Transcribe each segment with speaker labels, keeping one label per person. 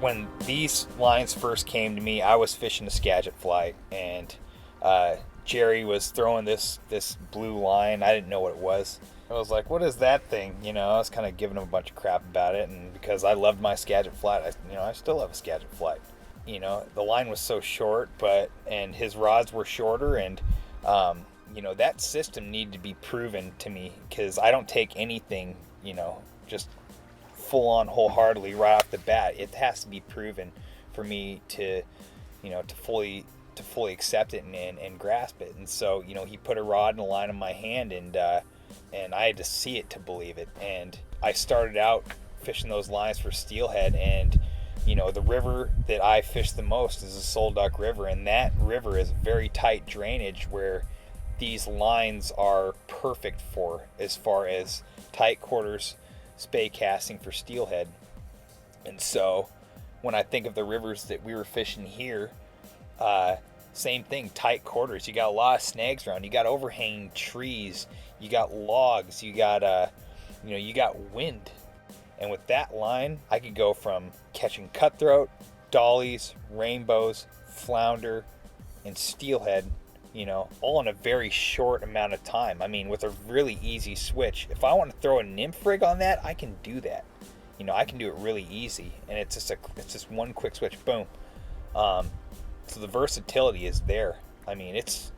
Speaker 1: when these lines first came to me, I was fishing a Skagit fly, and Jerry was throwing this blue line. I didn't know what it was. I was like, what is that thing? You know, I was kind of giving him a bunch of crap about it, and because I loved my Skagit flat, I still have a Skagit flat. You know, the line was so short, and his rods were shorter, and you know, that system needed to be proven to me, because I don't take anything, you know, just full on wholeheartedly right off the bat. It has to be proven for me to, you know, to fully accept it and grasp it. And so, you know, he put a rod and a line in my hand, and I had to see it to believe it. And I started out fishing those lines for steelhead, and you know, the river that I fish the most is the Soul Duck River, and that river is very tight drainage where these lines are perfect for, as far as tight quarters spey casting for steelhead. And so when I think of the rivers that we were fishing here, same thing, tight quarters. You got a lot of snags around, you got overhanging trees, you got logs, you got you know, you got wind. And with that line, I could go from catching cutthroat, dollies, rainbows, flounder, and steelhead, you know, all in a very short amount of time. I mean, with a really easy switch. If I want to throw a nymph rig on that, I can do that. You know, I can do it really easy, and it's just one quick switch, boom. So the versatility is there. I mean, it's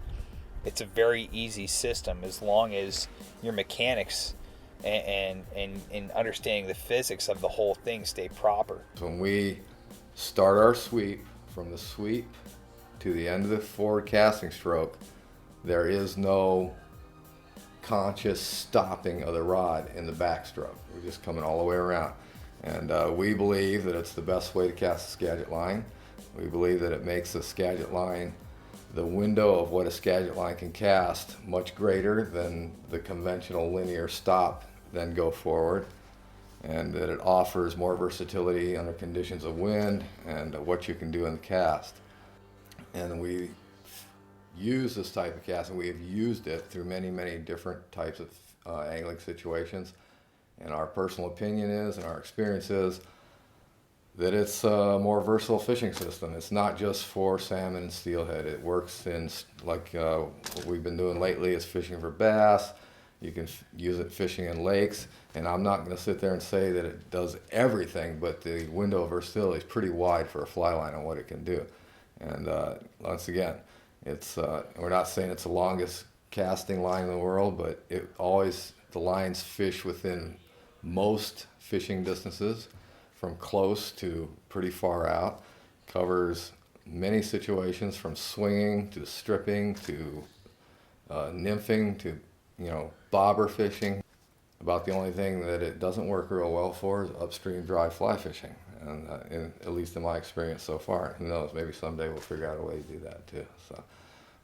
Speaker 1: a very easy system as long as your mechanics and understanding the physics of the whole thing stay proper.
Speaker 2: When we start our sweep, from the sweep to the end of the forward casting stroke, there is no conscious stopping of the rod in the backstroke. We're just coming all the way around. And we believe that it's the best way to cast a Skagit line. We believe that it makes the Skagit line, the window of what a Skagit line can cast, much greater than the conventional linear stop, then go forward, and that it offers more versatility under conditions of wind and what you can do in the cast. And we use this type of casting. We have used it through many, many different types of angling situations. And our personal opinion is, and our experience is, that it's a more versatile fishing system. It's not just for salmon and steelhead. It works in, like what we've been doing lately is fishing for bass. You can use it fishing in lakes. And I'm not gonna sit there and say that it does everything, but the window of versatility is pretty wide for a fly line on what it can do. And once again, we're not saying it's the longest casting line in the world, but the lines fish within most fishing distances, from close to pretty far out, covers many situations from swinging to stripping to nymphing to, you know, bobber fishing. About the only thing that it doesn't work real well for is upstream dry fly fishing, and at least in my experience so far. Who knows, maybe someday we'll figure out a way to do that too. So,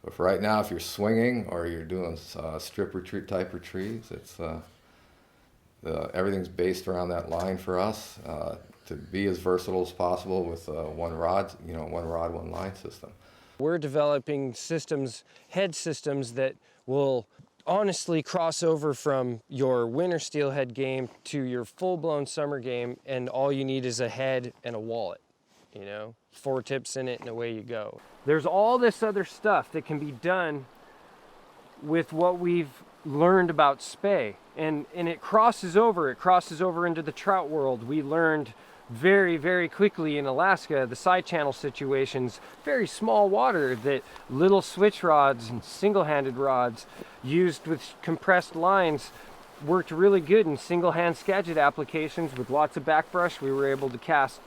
Speaker 2: but for right now, if you're swinging or you're doing strip retreat type retreats, it's everything's based around that line for us, to be as versatile as possible with one rod, one line system.
Speaker 3: We're developing systems, head systems, that will honestly cross over from your winter steelhead game to your full-blown summer game, and all you need is a head and a wallet, you know, 4 tips in it and away you go. There's all this other stuff that can be done with what we've learned about spey, and it crosses over into the trout world. We learned very, very quickly in Alaska, the side channel situations, very small water, that little switch rods and single-handed rods used with compressed lines worked really good in single-hand Skagit applications with lots of backbrush. We were able to cast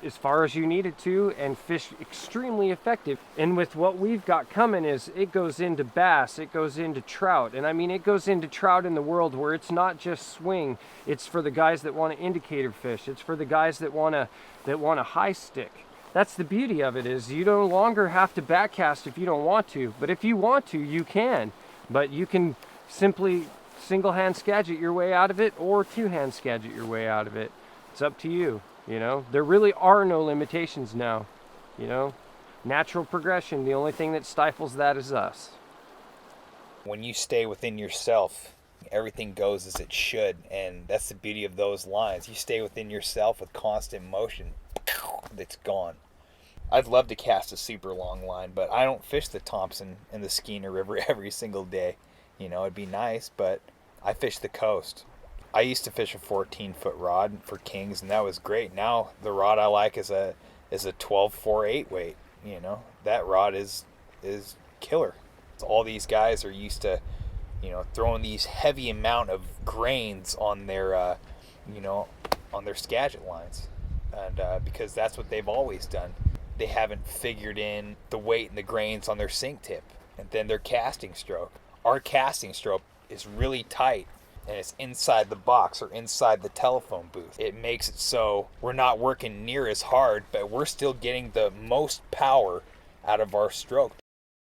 Speaker 3: as far as you needed to and fish extremely effective. And with what we've got coming is it goes into bass, it goes into trout. And I mean, it goes into trout in the world where it's not just swing. It's for the guys that want to indicator fish. It's for the guys that want to high stick. That's the beauty of it, is you no longer have to backcast if you don't want to. But if you want to, you can. But you can simply single-hand Skagit your way out of it, or two-hand Skagit your way out of it. It's up to you. You know, there really are no limitations now. You know, natural progression, the only thing that stifles that is us.
Speaker 1: When you stay within yourself, everything goes as it should, and that's the beauty of those lines. You stay within yourself with constant motion, it's gone. I'd love to cast a super long line, but I don't fish the Thompson and the Skeena River every single day. You know, it'd be nice, but I fish the coast. I used to fish a 14-foot rod for kings, and that was great. Now the rod I like is a 12-4/8 weight. You know, that rod is killer. So all these guys are used to, you know, throwing these heavy amount of grains on their, you know, on their Skagit lines, and because that's what they've always done. They haven't figured in the weight and the grains on their sink tip, and then their casting stroke. Our casting stroke is really tight, and it's inside the box or inside the telephone booth. It makes it so we're not working near as hard, but we're still getting the most power out of our stroke.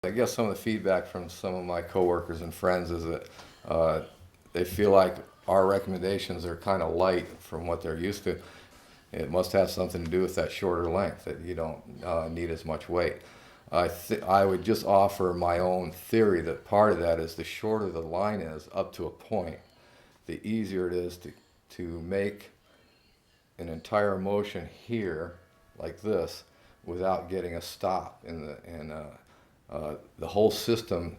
Speaker 2: I guess some of the feedback from some of my coworkers and friends is that they feel like our recommendations are kind of light from what they're used to. It must have something to do with that shorter length, that you don't need as much weight. I would just offer my own theory that part of that is the shorter the line is up to a point, the easier it is to make an entire motion here like this without getting a stop in the whole system.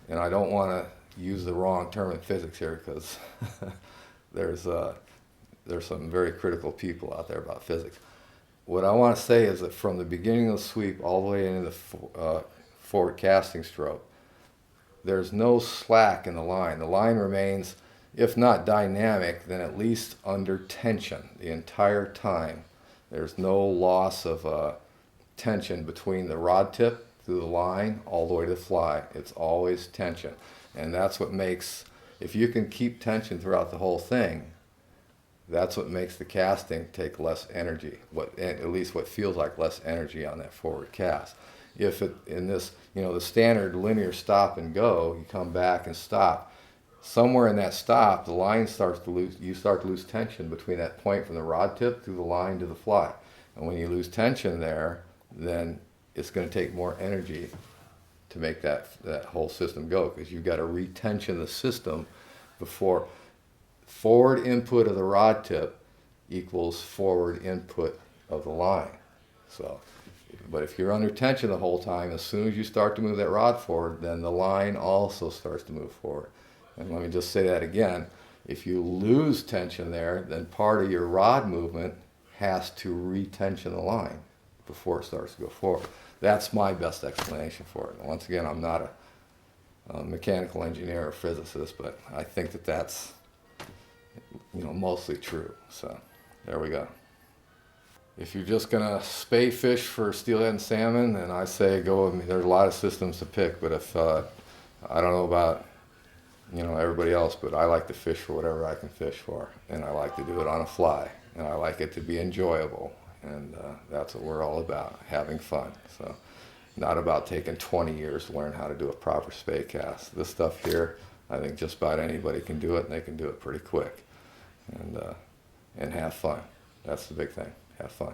Speaker 2: And I don't want to use the wrong term in physics here, because there's some very critical people out there about physics. What I want to say is that from the beginning of the sweep all the way into the forward casting stroke, there's no slack in the line. The line remains, if not dynamic, then at least under tension the entire time. There's no loss of tension between the rod tip through the line all the way to the fly. It's always tension. And that's what makes, if you can keep tension throughout the whole thing, that's what makes the casting take less energy, at least what feels like less energy on that forward cast. If it, in this, you know, the standard linear stop and go, you come back and stop, somewhere in that stop, the line starts to lose, you start to lose tension between that point from the rod tip through the line to the fly. And when you lose tension there, then it's going to take more energy to make that whole system go, because you've got to retension the system before. Forward input of the rod tip equals forward input of the line. So, but if you're under tension the whole time, as soon as you start to move that rod forward, then the line also starts to move forward. And let me just say that again. If you lose tension there, then part of your rod movement has to retension the line before it starts to go forward. That's my best explanation for it. And once again, I'm not a mechanical engineer or physicist, but I think that that's, you know, mostly true. So there we go. If you're just gonna spey fish for steelhead and salmon, then I say go. I mean, there's a lot of systems to pick, but if I don't know about, you know, everybody else, but I like to fish for whatever I can fish for, and I like to do it on a fly, and I like it to be enjoyable, and that's what we're all about, having fun. So not about taking 20 years to learn how to do a proper spey cast. This stuff here, I think just about anybody can do it, and they can do it pretty quick, and have fun. That's the big thing. Have fun.